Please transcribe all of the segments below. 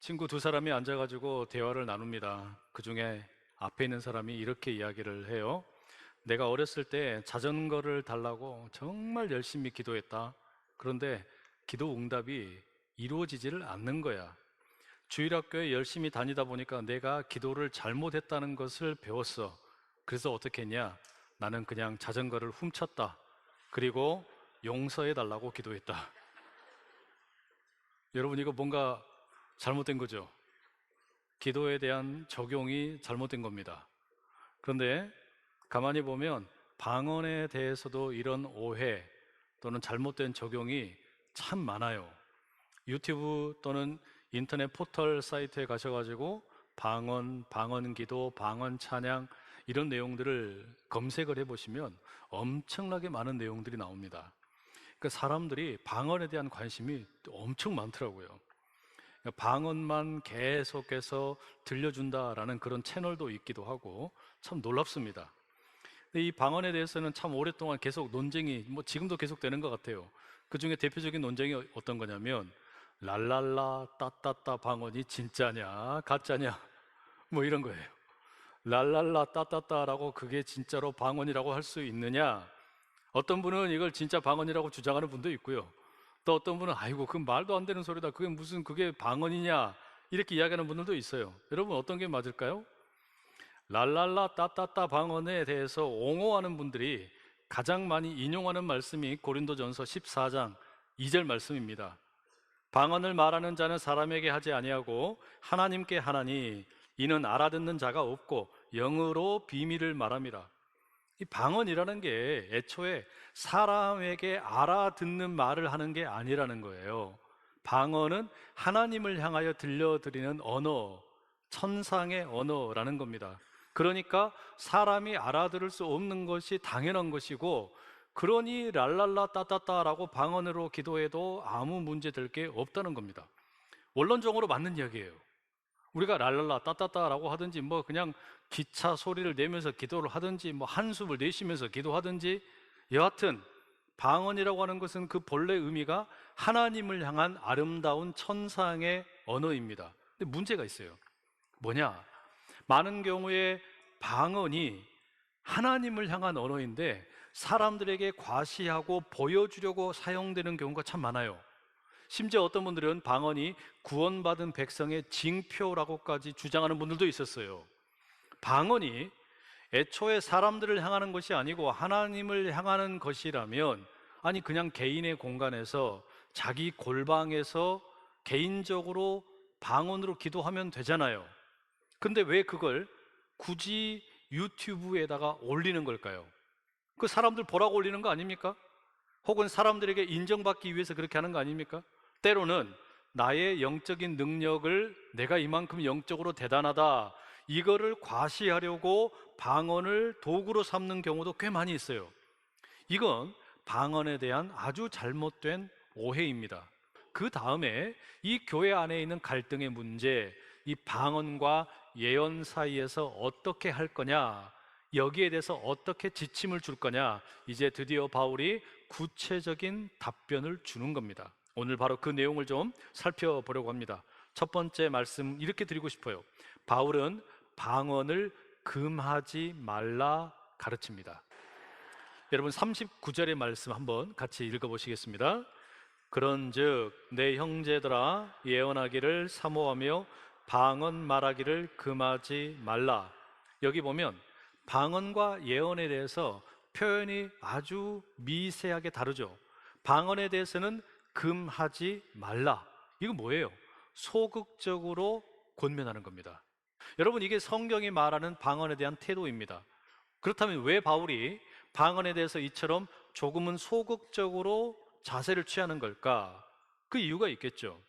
친구 두 사람이 앉아가지고 대화를 나눕니다. 그 중에 앞에 있는 사람이 이렇게 이야기를 해요. 내가 어렸을 때 자전거를 달라고 정말 열심히 기도했다. 그런데 기도 응답이 이루어지지를 않는 거야. 주일학교에 열심히 다니다 보니까 내가 기도를 잘못했다는 것을 배웠어. 그래서 어떻게 했냐? 나는 그냥 자전거를 훔쳤다. 그리고 용서해 달라고 기도했다. 여러분, 이거 뭔가 잘못된 거죠? 기도에 대한 적용이 잘못된 겁니다. 그런데 가만히 보면 방언에 대해서도 이런 오해 또는 잘못된 적용이 참 많아요. 유튜브 또는 인터넷 포털 사이트에 가셔가지고 방언 기도, 방언 찬양 이런 내용들을 검색을 해보시면 엄청나게 많은 내용들이 나옵니다. 그러니까 사람들이 방언에 대한 관심이 엄청 많더라고요. 방언만 계속해서 들려준다라는 그런 채널도 있기도 하고 참 놀랍습니다. 근데 이 방언에 대해서는 참 오랫동안 계속 논쟁이 지금도 계속 되는 것 같아요. 그 중에 대표적인 논쟁이 어떤 거냐면 랄랄라 따따따 방언이 진짜냐 가짜냐 이런 거예요. 랄랄라 따따따라고 그게 진짜로 방언이라고 할 수 있느냐. 어떤 분은 이걸 진짜 방언이라고 주장하는 분도 있고요. 또 어떤 분은 아이고 그 말도 안 되는 소리다, 그게 무슨 그게 방언이냐, 이렇게 이야기하는 분들도 있어요. 여러분, 어떤 게 맞을까요? 랄랄라 따따따 방언에 대해서 옹호하는 분들이 가장 많이 인용하는 말씀이 고린도전서 14장 2절 말씀입니다. 방언을 말하는 자는 사람에게 하지 아니하고 하나님께 하나니 이는 알아듣는 자가 없고 영으로 비밀을 말함이라. 이 방언이라는 게 애초에 사람에게 알아듣는 말을 하는 게 아니라는 거예요. 방언은 하나님을 향하여 들려드리는 언어, 천상의 언어라는 겁니다. 그러니까 사람이 알아들을 수 없는 것이 당연한 것이고, 그러니 랄랄라 따따따라고 방언으로 기도해도 아무 문제 될 게 없다는 겁니다. 원론적으로 맞는 이야기예요. 우리가 랄랄라 따따따라고 하든지 그냥 기차 소리를 내면서 기도를 하든지 한숨을 내쉬면서 기도하든지, 여하튼 방언이라고 하는 것은 그 본래 의미가 하나님을 향한 아름다운 천상의 언어입니다. 근데 문제가 있어요. 뭐냐? 많은 경우에 방언이 하나님을 향한 언어인데 사람들에게 과시하고 보여주려고 사용되는 경우가 참 많아요. 심지어 어떤 분들은 방언이 구원받은 백성의 징표라고까지 주장하는 분들도 있었어요. 방언이 애초에 사람들을 향하는 것이 아니고 하나님을 향하는 것이라면, 아니 그냥 개인의 공간에서 자기 골방에서 개인적으로 방언으로 기도하면 되잖아요. 근데 왜 그걸 굳이 유튜브에다가 올리는 걸까요? 그 사람들 보라고 올리는 거 아닙니까? 혹은 사람들에게 인정받기 위해서 그렇게 하는 거 아닙니까? 때로는 나의 영적인 능력을, 내가 이만큼 영적으로 대단하다, 이거를 과시하려고 방언을 도구로 삼는 경우도 꽤 많이 있어요. 이건 방언에 대한 아주 잘못된 오해입니다. 그 다음에 이 교회 안에 있는 갈등의 문제, 이 방언과 예언 사이에서 어떻게 할 거냐, 여기에 대해서 어떻게 지침을 줄 거냐, 이제 드디어 바울이 구체적인 답변을 주는 겁니다. 오늘 바로 그 내용을 좀 살펴보려고 합니다. 첫 번째 말씀 이렇게 드리고 싶어요. 바울은 방언을 금하지 말라 가르칩니다. 여러분, 39절의 말씀 한번 같이 읽어보시겠습니다. 그런즉 내 형제들아, 예언하기를 사모하며 방언 말하기를 금하지 말라. 여기 보면 방언과 예언에 대해서 표현이 아주 미세하게 다르죠. 방언에 대해서는 금하지 말라. 이거 뭐예요? 소극적으로 권면하는 겁니다. 여러분, 이게 성경이 말하는 방언에 대한 태도입니다. 그렇다면 왜 바울이 방언에 대해서 이처럼 조금은 소극적으로 자세를 취하는 걸까? 그 이유가 있겠죠.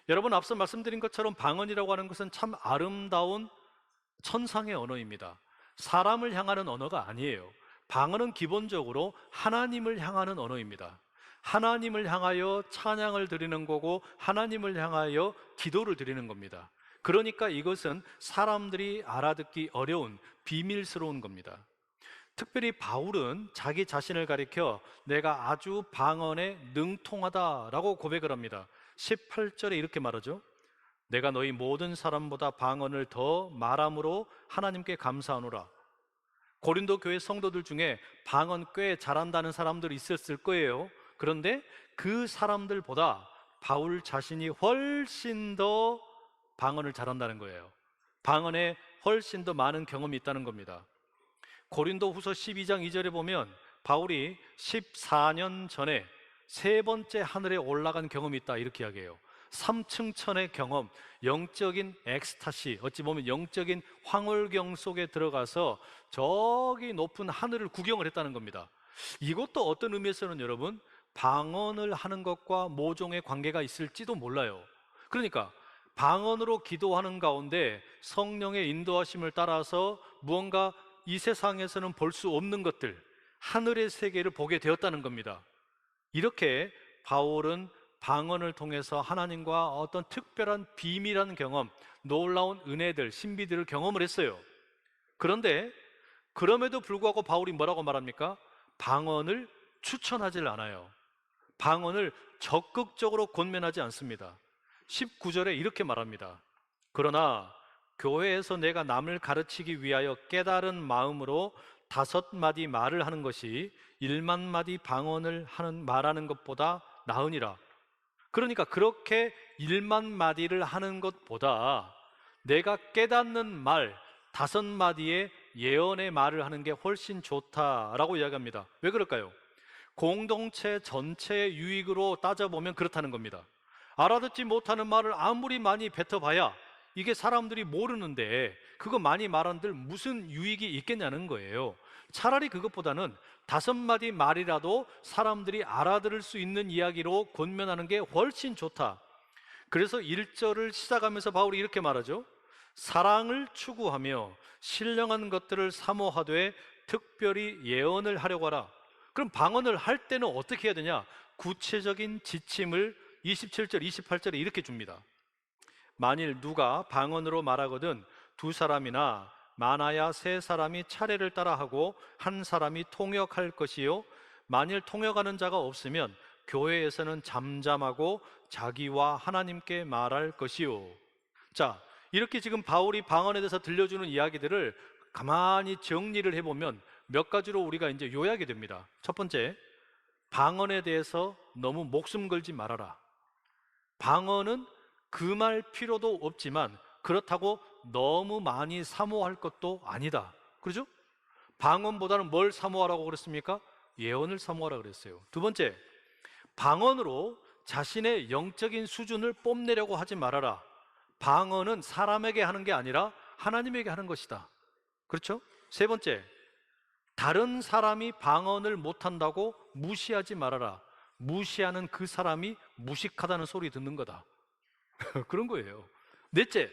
여러분, 앞서 말씀드린 것처럼 방언이라고 하는 것은 참 아름다운 천상의 언어입니다. 사람을 향하는 언어가 아니에요. 방언은 기본적으로 하나님을 향하는 언어입니다. 하나님을 향하여 찬양을 드리는 거고 하나님을 향하여 기도를 드리는 겁니다. 그러니까 이것은 사람들이 알아듣기 어려운 비밀스러운 겁니다. 특별히 바울은 자기 자신을 가리켜 내가 아주 방언에 능통하다라고 고백을 합니다. 18절에 이렇게 말하죠. 내가 너희 모든 사람보다 방언을 더 말함으로 하나님께 감사하노라. 고린도 교회 성도들 중에 방언 꽤 잘한다는 사람들이 있었을 거예요. 그런데 그 사람들보다 바울 자신이 훨씬 더 방언을 잘한다는 거예요. 방언에 훨씬 더 많은 경험이 있다는 겁니다. 고린도 후서 12장 2절에 보면 바울이 14년 전에 세 번째 하늘에 올라간 경험이 있다 이렇게 이야기해요. 3층 천의 경험, 영적인 엑스타시, 어찌 보면 영적인 황홀경 속에 들어가서 저기 높은 하늘을 구경을 했다는 겁니다. 이것도 어떤 의미에서는 여러분 방언을 하는 것과 모종의 관계가 있을지도 몰라요. 그러니까 방언으로 기도하는 가운데 성령의 인도하심을 따라서 무언가 이 세상에서는 볼 수 없는 것들, 하늘의 세계를 보게 되었다는 겁니다. 이렇게 바울은 방언을 통해서 하나님과 어떤 특별한 비밀한 경험, 놀라운 은혜들, 신비들을 경험을 했어요. 그런데 그럼에도 불구하고 바울이 뭐라고 말합니까? 방언을 추천하질 않아요. 방언을 적극적으로 권면하지 않습니다. 19절에 이렇게 말합니다. 그러나 교회에서 내가 남을 가르치기 위하여 깨달은 마음으로 5마디 말을 하는 것이 1만 마디 방언을 말하는 것보다 나으니라. 그러니까 그렇게 1만 마디를 하는 것보다 내가 깨닫는 말 5마디의 예언의 말을 하는 게 훨씬 좋다라고 이야기합니다. 왜 그럴까요? 공동체 전체의 유익으로 따져보면 그렇다는 겁니다. 알아듣지 못하는 말을 아무리 많이 뱉어봐야 이게 사람들이 모르는데 그거 많이 말한들 무슨 유익이 있겠냐는 거예요. 차라리 그것보다는 5마디 말이라도 사람들이 알아들을 수 있는 이야기로 권면하는 게 훨씬 좋다. 그래서 1절을 시작하면서 바울이 이렇게 말하죠. 사랑을 추구하며 신령한 것들을 사모하되 특별히 예언을 하려고 하라. 그럼 방언을 할 때는 어떻게 해야 되냐? 구체적인 지침을 27절, 28절에 이렇게 줍니다. 만일 누가 방언으로 말하거든 2사람이나 많아야 3사람이 차례를 따라하고 1사람이 통역할 것이요 만일 통역하는 자가 없으면 교회에서는 잠잠하고 자기와 하나님께 말할 것이요. 자, 이렇게 지금 바울이 방언에 대해서 들려주는 이야기들을 가만히 정리를 해보면 몇 가지로 우리가 이제 요약이 됩니다. 첫 번째, 방언에 대해서 너무 목숨 걸지 말아라. 방언은 금할 필요도 없지만 그렇다고 너무 많이 사모할 것도 아니다. 그렇죠? 방언보다는 뭘 사모하라고 그랬습니까? 예언을 사모하라 그랬어요. 두 번째, 방언으로 자신의 영적인 수준을 뽐내려고 하지 말아라. 방언은 사람에게 하는 게 아니라 하나님에게 하는 것이다. 그렇죠? 세 번째, 다른 사람이 방언을 못한다고 무시하지 말아라. 무시하는 그 사람이 무식하다는 소리 듣는 거다. 그런 거예요. 넷째,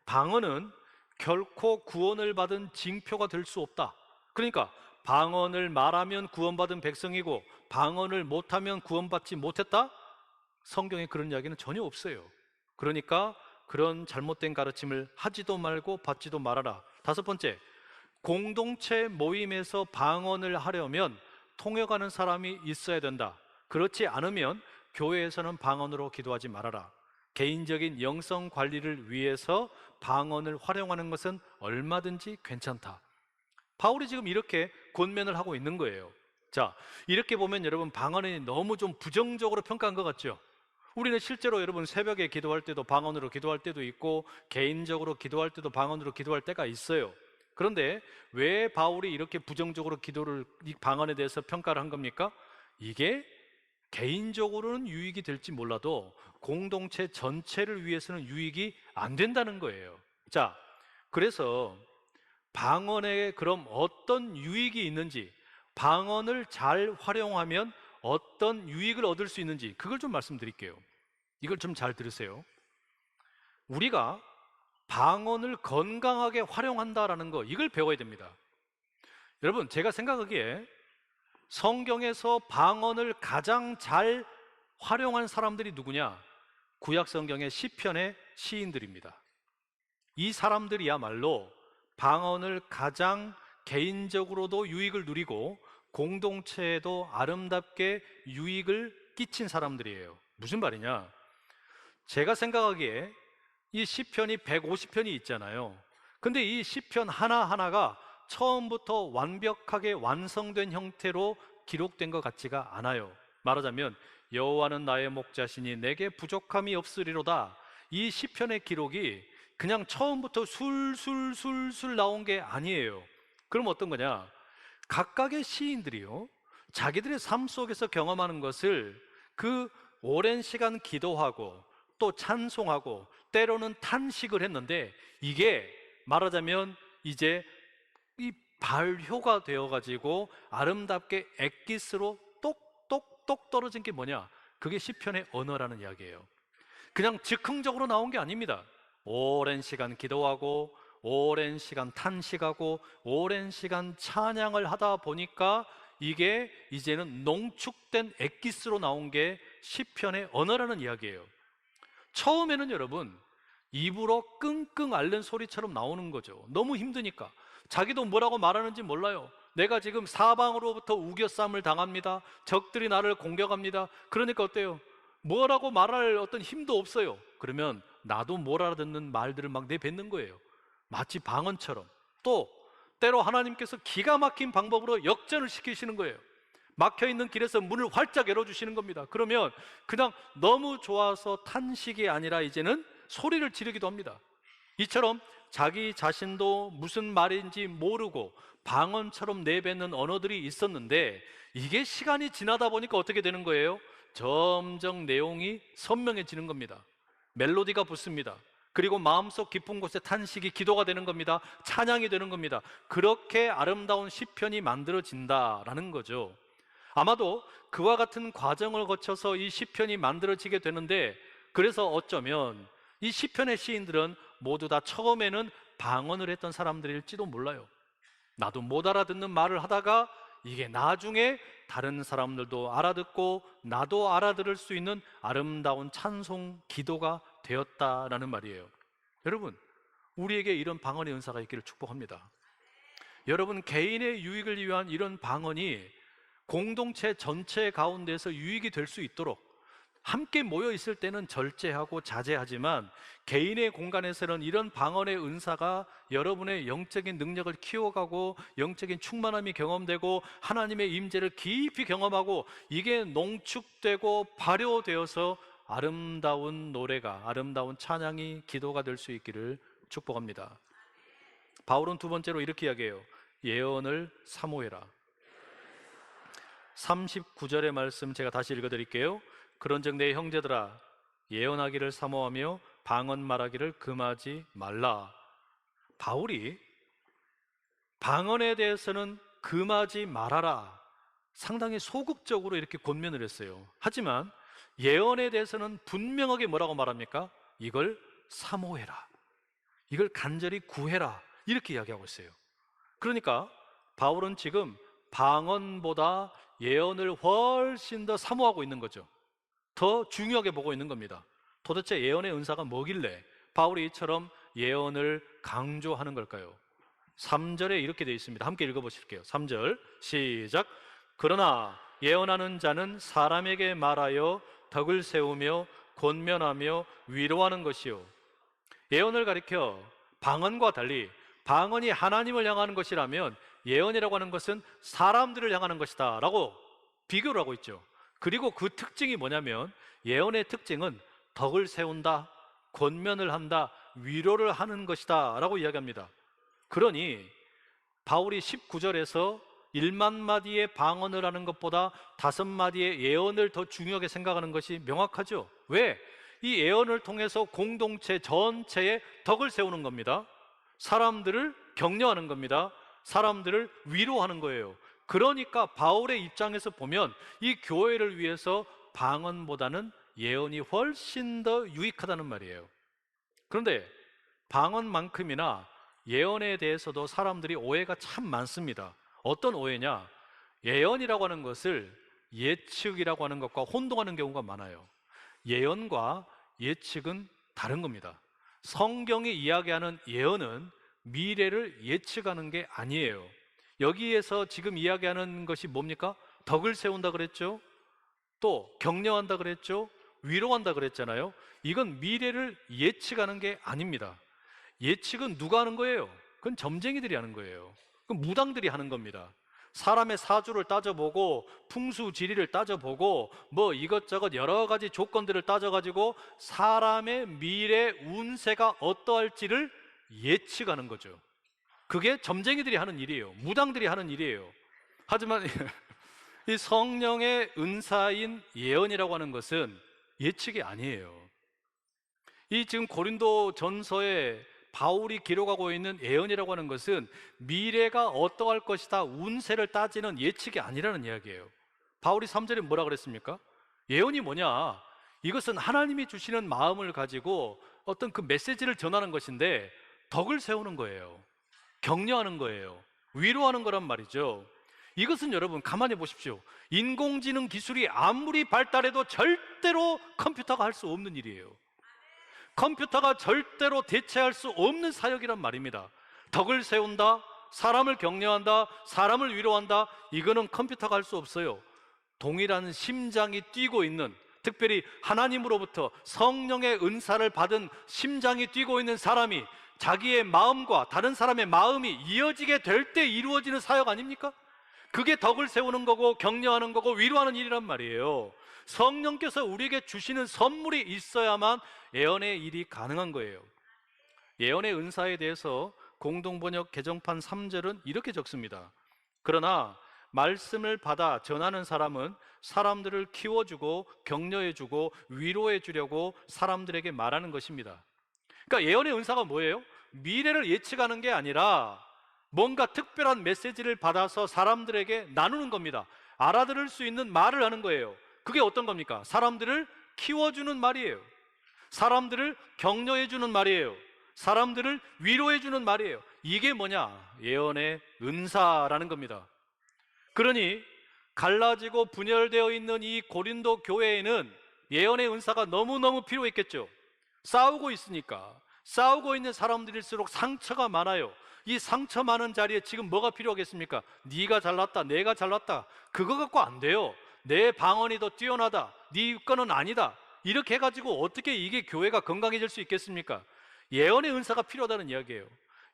방언은 결코 구원을 받은 징표가 될 수 없다. 그러니까 방언을 말하면 구원받은 백성이고 방언을 못하면 구원받지 못했다? 성경에 그런 이야기는 전혀 없어요. 그러니까 그런 잘못된 가르침을 하지도 말고 받지도 말아라. 다섯 번째, 공동체 모임에서 방언을 하려면 통역하는 사람이 있어야 된다. 그렇지 않으면 교회에서는 방언으로 기도하지 말아라. 개인적인 영성 관리를 위해서 방언을 활용하는 것은 얼마든지 괜찮다. 바울이 지금 이렇게 권면을 하고 있는 거예요. 자, 이렇게 보면 여러분 방언이 너무 좀 부정적으로 평가한 것 같죠? 우리는 실제로 여러분 새벽에 기도할 때도 방언으로 기도할 때도 있고 개인적으로 기도할 때도 방언으로 기도할 때가 있어요. 그런데 왜 바울이 이렇게 부정적으로 기도를 이 방언에 대해서 평가를 한 겁니까? 이게 개인적으로는 유익이 될지 몰라도 공동체 전체를 위해서는 유익이 안 된다는 거예요. 자, 그래서 방언에 그럼 어떤 유익이 있는지, 방언을 잘 활용하면 어떤 유익을 얻을 수 있는지 그걸 좀 말씀드릴게요. 이걸 좀 잘 들으세요. 우리가 방언을 건강하게 활용한다라는 거, 이걸 배워야 됩니다. 여러분, 제가 생각하기에 성경에서 방언을 가장 잘 활용한 사람들이 누구냐? 구약 성경의 시편의 시인들입니다. 이 사람들이야말로 방언을 가장 개인적으로도 유익을 누리고 공동체에도 아름답게 유익을 끼친 사람들이에요. 무슨 말이냐? 제가 생각하기에 이 시편이 150편이 있잖아요. 근데 이 시편 하나하나가 처음부터 완벽하게 완성된 형태로 기록된 것 같지가 않아요. 말하자면 여호와는 나의 목자시니 내게 부족함이 없으리로다. 이 시편의 기록이 그냥 처음부터 술술술술 나온 게 아니에요. 그럼 어떤 거냐? 각각의 시인들이요, 자기들의 삶 속에서 경험하는 것을 그 오랜 시간 기도하고 또 찬송하고 때로는 탄식을 했는데, 이게 말하자면 이제 이 발효가 되어가지고 아름답게 엑기스로 똑똑똑 떨어진 게 뭐냐? 그게 시편의 언어라는 이야기예요. 그냥 즉흥적으로 나온 게 아닙니다. 오랜 시간 기도하고 오랜 시간 탄식하고 오랜 시간 찬양을 하다 보니까 이게 이제는 농축된 엑기스로 나온 게 시편의 언어라는 이야기예요. 처음에는 여러분 입으로 끙끙 앓는 소리처럼 나오는 거죠. 너무 힘드니까. 자기도 뭐라고 말하는지 몰라요. 내가 지금 사방으로부터 우겨쌈을 당합니다. 적들이 나를 공격합니다. 그러니까 어때요? 뭐라고 말할 어떤 힘도 없어요. 그러면 나도 못 알아듣는 말들을 막 내뱉는 거예요. 마치 방언처럼. 또 때로 하나님께서 기가 막힌 방법으로 역전을 시키시는 거예요. 막혀있는 길에서 문을 활짝 열어주시는 겁니다. 그러면 그냥 너무 좋아서 탄식이 아니라 이제는 소리를 지르기도 합니다. 이처럼 자기 자신도 무슨 말인지 모르고 방언처럼 내뱉는 언어들이 있었는데, 이게 시간이 지나다 보니까 어떻게 되는 거예요? 점점 내용이 선명해지는 겁니다. 멜로디가 붙습니다. 그리고 마음속 깊은 곳에 탄식이 기도가 되는 겁니다. 찬양이 되는 겁니다. 그렇게 아름다운 시편이 만들어진다라는 거죠. 아마도 그와 같은 과정을 거쳐서 이 시편이 만들어지게 되는데, 그래서 어쩌면 이 시편의 시인들은 모두 다 처음에는 방언을 했던 사람들일지도 몰라요. 나도 못 알아듣는 말을 하다가 이게 나중에 다른 사람들도 알아듣고 나도 알아들을 수 있는 아름다운 찬송 기도가 되었다라는 말이에요. 여러분, 우리에게 이런 방언의 은사가 있기를 축복합니다. 여러분, 개인의 유익을 위한 이런 방언이 공동체 전체 가운데서 유익이 될 수 있도록 함께 모여 있을 때는 절제하고 자제하지만 개인의 공간에서는 이런 방언의 은사가 여러분의 영적인 능력을 키워가고 영적인 충만함이 경험되고 하나님의 임재를 깊이 경험하고 이게 농축되고 발효되어서 아름다운 노래가, 아름다운 찬양이, 기도가 될 수 있기를 축복합니다. 바울은 두 번째로 이렇게 이야기해요. 예언을 사모해라. 39절의 말씀 제가 다시 읽어드릴게요. 그런즉 내 형제들아, 예언하기를 사모하며 방언 말하기를 금하지 말라. 바울이 방언에 대해서는 금하지 말아라, 상당히 소극적으로 이렇게 권면을 했어요. 하지만 예언에 대해서는 분명하게 뭐라고 말합니까? 이걸 사모해라, 이걸 간절히 구해라, 이렇게 이야기하고 있어요. 그러니까 바울은 지금 방언보다 예언을 훨씬 더 사모하고 있는 거죠. 더 중요하게 보고 있는 겁니다. 도대체 예언의 은사가 뭐길래 바울이 이처럼 예언을 강조하는 걸까요? 3절에 이렇게 되어 있습니다. 함께 읽어보실게요. 3절 시작. 그러나 예언하는 자는 사람에게 말하여 덕을 세우며 권면하며 위로하는 것이요. 예언을 가리켜 방언과 달리, 방언이 하나님을 향하는 것이라면 예언이라고 하는 것은 사람들을 향하는 것이다 라고 비교를 하고 있죠. 그리고 그 특징이 뭐냐면, 예언의 특징은 덕을 세운다, 권면을 한다, 위로를 하는 것이다 라고 이야기합니다. 그러니 바울이 19절에서 1만 마디의 방언을 하는 것보다 5마디의 예언을 더 중요하게 생각하는 것이 명확하죠. 왜? 이 예언을 통해서 공동체 전체에 덕을 세우는 겁니다. 사람들을 격려하는 겁니다. 사람들을 위로하는 거예요. 그러니까 바울의 입장에서 보면 이 교회를 위해서 방언보다는 예언이 훨씬 더 유익하다는 말이에요. 그런데 방언만큼이나 예언에 대해서도 사람들이 오해가 참 많습니다. 어떤 오해냐? 예언이라고 하는 것을 예측이라고 하는 것과 혼동하는 경우가 많아요. 예언과 예측은 다른 겁니다. 성경이 이야기하는 예언은 미래를 예측하는 게 아니에요. 여기에서 지금 이야기하는 것이 뭡니까? 덕을 세운다 그랬죠? 또 격려한다 그랬죠? 위로한다 그랬잖아요. 이건 미래를 예측하는 게 아닙니다. 예측은 누가 하는 거예요? 그건 점쟁이들이 하는 거예요. 그건 무당들이 하는 겁니다. 사람의 사주를 따져보고 풍수지리를 따져보고 뭐 이것저것 여러 가지 조건들을 따져가지고 사람의 미래 운세가 어떠할지를 예측하는 거죠. 그게 점쟁이들이 하는 일이에요. 무당들이 하는 일이에요. 하지만 이 성령의 은사인 예언이라고 하는 것은 예측이 아니에요. 이 지금 고린도 전서에 바울이 기록하고 있는 예언이라고 하는 것은 미래가 어떠할 것이다 운세를 따지는 예측이 아니라는 이야기예요. 바울이 3절에 뭐라 그랬습니까? 예언이 뭐냐? 이것은 하나님이 주시는 마음을 가지고 어떤 그 메시지를 전하는 것인데 덕을 세우는 거예요. 격려하는 거예요. 위로하는 거란 말이죠. 이것은 여러분 가만히 보십시오. 인공지능 기술이 아무리 발달해도 절대로 컴퓨터가 할 수 없는 일이에요. 컴퓨터가 절대로 대체할 수 없는 사역이란 말입니다. 덕을 세운다, 사람을 격려한다, 사람을 위로한다, 이거는 컴퓨터가 할 수 없어요. 동일한 심장이 뛰고 있는, 특별히 하나님으로부터 성령의 은사를 받은 심장이 뛰고 있는 사람이 자기의 마음과 다른 사람의 마음이 이어지게 될 때 이루어지는 사역 아닙니까? 그게 덕을 세우는 거고 격려하는 거고 위로하는 일이란 말이에요. 성령께서 우리에게 주시는 선물이 있어야만 예언의 일이 가능한 거예요. 예언의 은사에 대해서 공동번역 개정판 3절은 이렇게 적습니다. 그러나 말씀을 받아 전하는 사람은 사람들을 키워주고 격려해주고 위로해주려고 사람들에게 말하는 것입니다. 그러니까 예언의 은사가 뭐예요? 미래를 예측하는 게 아니라 뭔가 특별한 메시지를 받아서 사람들에게 나누는 겁니다. 알아들을 수 있는 말을 하는 거예요. 그게 어떤 겁니까? 사람들을 키워주는 말이에요. 사람들을 격려해주는 말이에요. 사람들을 위로해주는 말이에요. 이게 뭐냐? 예언의 은사라는 겁니다. 그러니 갈라지고 분열되어 있는 이 고린도 교회에는 예언의 은사가 너무너무 필요했겠죠. 싸우고 있으니까. 싸우고 있는 사람들일수록 상처가 많아요. 이 상처 많은 자리에 지금 뭐가 필요하겠습니까? 네가 잘났다, 내가 잘났다, 그거 갖고 안 돼요. 내 방언이 더 뛰어나다, 네 거는 아니다, 이렇게 해가지고 어떻게 이게 교회가 건강해질 수 있겠습니까? 예언의 은사가 필요하다는 이야기예요.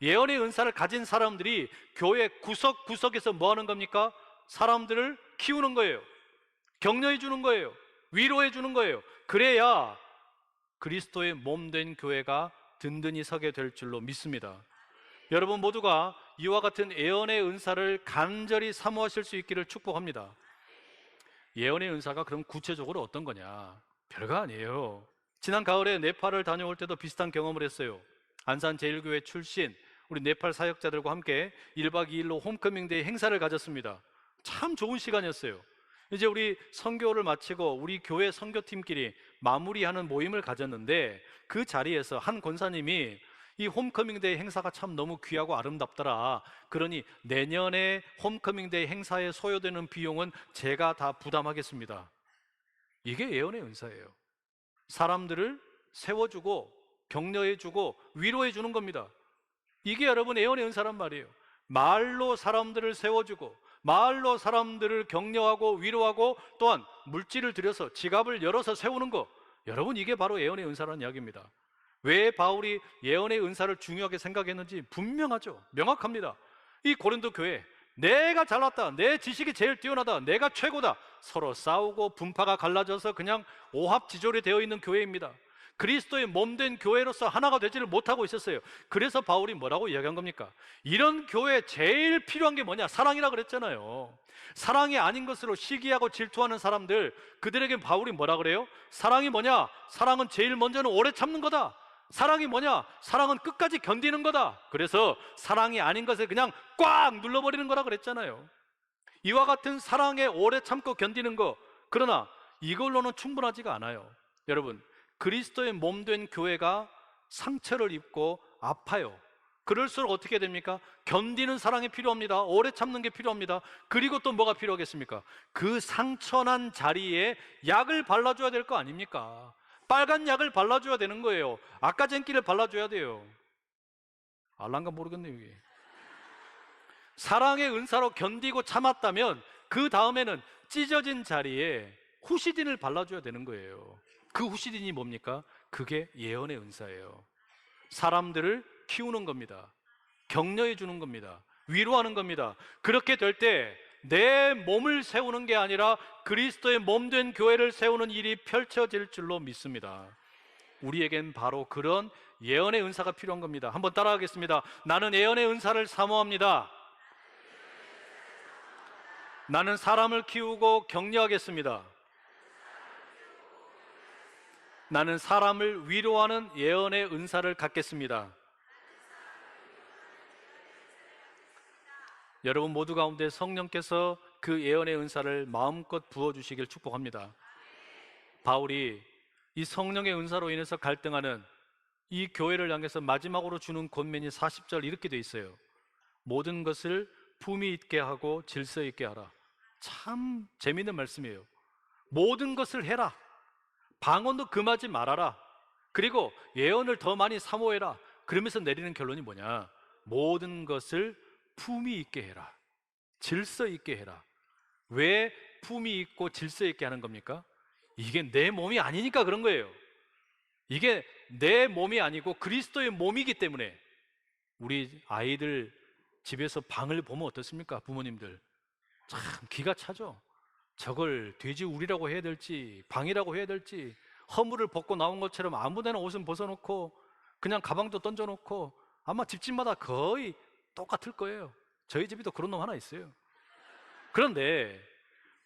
예언의 은사를 가진 사람들이 교회 구석구석에서 뭐 하는 겁니까? 사람들을 키우는 거예요. 격려해 주는 거예요. 위로해 주는 거예요. 그래야 그리스도의 몸된 교회가 든든히 서게 될 줄로 믿습니다. 여러분 모두가 이와 같은 예언의 은사를 간절히 사모하실 수 있기를 축복합니다. 예언의 은사가 그럼 구체적으로 어떤 거냐? 별거 아니에요. 지난 가을에 네팔을 다녀올 때도 비슷한 경험을 했어요. 안산 제일교회 출신 우리 네팔 사역자들과 함께 1박 2일로 홈커밍데이 행사를 가졌습니다. 참 좋은 시간이었어요. 이제 우리 선교를 마치고 우리 교회 선교팀끼리 마무리하는 모임을 가졌는데 그 자리에서 한 권사님이 이 홈커밍데이 행사가 참 너무 귀하고 아름답더라. 그러니 내년에 홈커밍데이 행사에 소요되는 비용은 제가 다 부담하겠습니다. 이게 예언의 은사예요. 사람들을 세워주고 격려해주고 위로해주는 겁니다. 이게 여러분 예언의 은사란 말이에요. 말로 사람들을 세워주고 말로 사람들을 격려하고 위로하고 또한 물질을 들여서 지갑을 열어서 세우는 거, 여러분 이게 바로 예언의 은사라는 이야기입니다. 왜 바울이 예언의 은사를 중요하게 생각했는지 분명하죠. 명확합니다. 이 고린도 교회, 내가 잘났다, 내 지식이 제일 뛰어나다, 내가 최고다, 서로 싸우고 분파가 갈라져서 그냥 오합지졸이 되어 있는 교회입니다. 그리스도의 몸된 교회로서 하나가 되지를 못하고 있었어요. 그래서 바울이 뭐라고 이야기한 겁니까? 이런 교회에 제일 필요한 게 뭐냐? 사랑이라 그랬잖아요. 사랑이 아닌 것으로 시기하고 질투하는 사람들, 그들에게 바울이 뭐라 그래요? 사랑이 뭐냐? 사랑은 제일 먼저는 오래 참는 거다. 사랑이 뭐냐? 사랑은 끝까지 견디는 거다. 그래서 사랑이 아닌 것을 그냥 꽉 눌러버리는 거라 그랬잖아요. 이와 같은 사랑에 오래 참고 견디는 거, 그러나 이걸로는 충분하지가 않아요. 여러분, 그리스도의 몸된 교회가 상처를 입고 아파요. 그럴수록 어떻게 됩니까? 견디는 사랑이 필요합니다. 오래 참는 게 필요합니다. 그리고 또 뭐가 필요하겠습니까? 그 상처난 자리에 약을 발라줘야 될 거 아닙니까? 빨간 약을 발라줘야 되는 거예요. 아까젠기를 발라줘야 돼요. 알란가 모르겠네요 이게. 사랑의 은사로 견디고 참았다면 그 다음에는 찢어진 자리에 후시딘을 발라줘야 되는 거예요. 그 후시딘이 뭡니까? 그게 예언의 은사예요. 사람들을 키우는 겁니다. 격려해 주는 겁니다. 위로하는 겁니다. 그렇게 될 때 내 몸을 세우는 게 아니라 그리스도의 몸 된 교회를 세우는 일이 펼쳐질 줄로 믿습니다. 우리에겐 바로 그런 예언의 은사가 필요한 겁니다. 한번 따라하겠습니다. 나는 예언의 은사를 사모합니다. 나는 사람을 키우고 격려하겠습니다. 나는 사람을 위로하는 예언의 은사를 갖겠습니다. 여러분 모두 가운데 성령께서 그 예언의 은사를 마음껏 부어주시길 축복합니다. 바울이 이 성령의 은사로 인해서 갈등하는 이 교회를 향해서 마지막으로 주는 권면이 40절 이렇게 돼 있어요. 모든 것을 품위 있게 하고 질서 있게 하라. 참 재미있는 말씀이에요. 모든 것을 해라. 방언도 금하지 말아라. 그리고 예언을 더 많이 사모해라. 그러면서 내리는 결론이 뭐냐? 모든 것을 품위 있게 해라. 질서 있게 해라. 왜 품위 있고 질서 있게 하는 겁니까? 이게 내 몸이 아니니까 그런 거예요. 이게 내 몸이 아니고 그리스도의 몸이기 때문에. 우리 아이들 집에서 방을 보면 어떻습니까? 부모님들 참 기가 차죠. 저걸 돼지우리라고 해야 될지 방이라고 해야 될지, 허물을 벗고 나온 것처럼 아무데나 옷은 벗어놓고 그냥 가방도 던져놓고, 아마 집집마다 거의 똑같을 거예요. 저희 집에도 그런 놈 하나 있어요. 그런데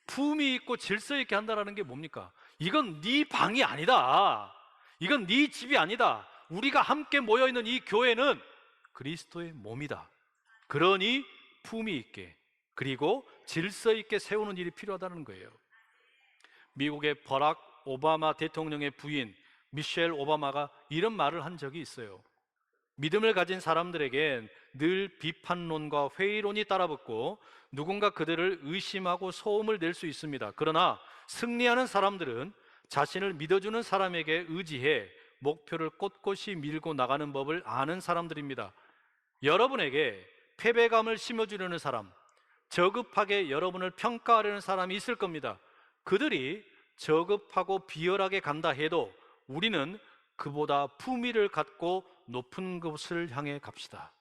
품위 있고 질서 있게 한다는 게 뭡니까? 이건 네 방이 아니다. 이건 네 집이 아니다. 우리가 함께 모여있는 이 교회는 그리스도의 몸이다. 그러니 품위 있게 그리고 질서 있게 세우는 일이 필요하다는 거예요. 미국의 버락 오바마 대통령의 부인 미셸 오바마가 이런 말을 한 적이 있어요. 믿음을 가진 사람들에겐 늘 비판론과 회의론이 따라붙고 누군가 그들을 의심하고 소음을 낼 수 있습니다. 그러나 승리하는 사람들은 자신을 믿어주는 사람에게 의지해 목표를 꼿꼿이 밀고 나가는 법을 아는 사람들입니다. 여러분에게 패배감을 심어주려는 사람, 저급하게 여러분을 평가하려는 사람이 있을 겁니다. 그들이 저급하고 비열하게 간다 해도 우리는 그보다 품위를 갖고 높은 곳을 향해 갑시다.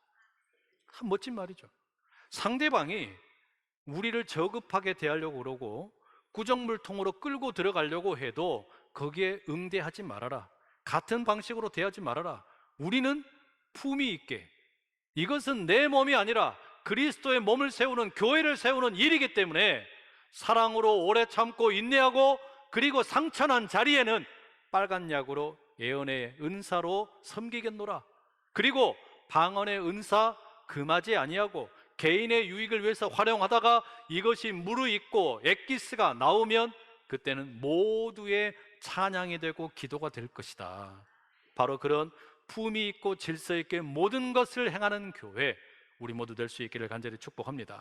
참 멋진 말이죠. 상대방이 우리를 저급하게 대하려고 그러고 구정물통으로 끌고 들어가려고 해도 거기에 응대하지 말아라. 같은 방식으로 대하지 말아라. 우리는 품위 있게, 이것은 내 몸이 아니라 그리스도의 몸을 세우는, 교회를 세우는 일이기 때문에 사랑으로 오래 참고 인내하고, 그리고 상처난 자리에는 빨간 약으로 예언의 은사로 섬기겠노라. 그리고 방언의 은사 금하지 아니하고 개인의 유익을 위해서 활용하다가 이것이 무르익고 엑기스가 나오면 그때는 모두의 찬양이 되고 기도가 될 것이다. 바로 그런 품위 있고 질서 있게 모든 것을 행하는 교회, 우리 모두 될 수 있기를 간절히 축복합니다.